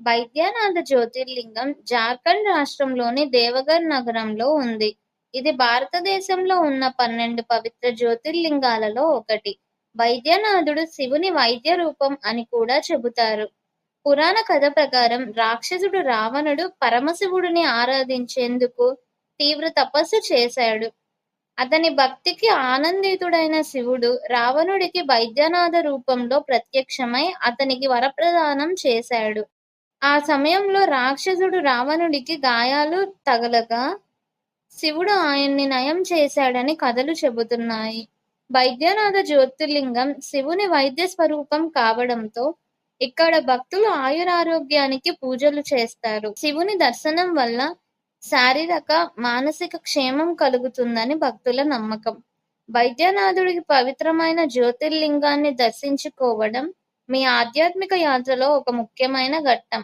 బైద్యనాథ జ్యోతిర్లింగం జార్ఖండ్ రాష్ట్రంలోని దేవగర్ నగరంలో ఉంది. ఇది భారతదేశంలో ఉన్న 12 పవిత్ర జ్యోతిర్లింగాలలో ఒకటి. బైద్యనాథుడు శివుని వైద్య రూపం అని కూడా చెబుతారు. పురాణ కథ ప్రకారం రాక్షసుడు రావణుడు పరమశివుడిని ఆరాధించేందుకు తీవ్ర తపస్సు చేశాడు. అతని భక్తికి ఆనందితుడైన శివుడు రావణుడికి వైద్యనాథ రూపంలో ప్రత్యక్షమై అతనికి వరప్రదానం చేశాడు. ఆ సమయంలో రాక్షసుడు రావణుడికి గాయాలు తగలగా శివుడు ఆయన్ని నయం చేశాడని కథలు చెబుతున్నాయి. బైద్యనాథ జ్యోతిర్లింగం శివుని వైద్య స్వరూపం కావడంతో ఇక్కడ భక్తులు ఆయురారోగ్యానికి పూజలు చేస్తారు. శివుని దర్శనం వల్ల శారీరక, మానసిక క్షేమం కలుగుతుందని భక్తుల నమ్మకం. బైద్యనాథుడికి పవిత్రమైన జ్యోతిర్లింగాన్ని దర్శించుకోవడం మీ ఆధ్యాత్మిక యాత్రలో ఒక ముఖ్యమైన ఘట్టం.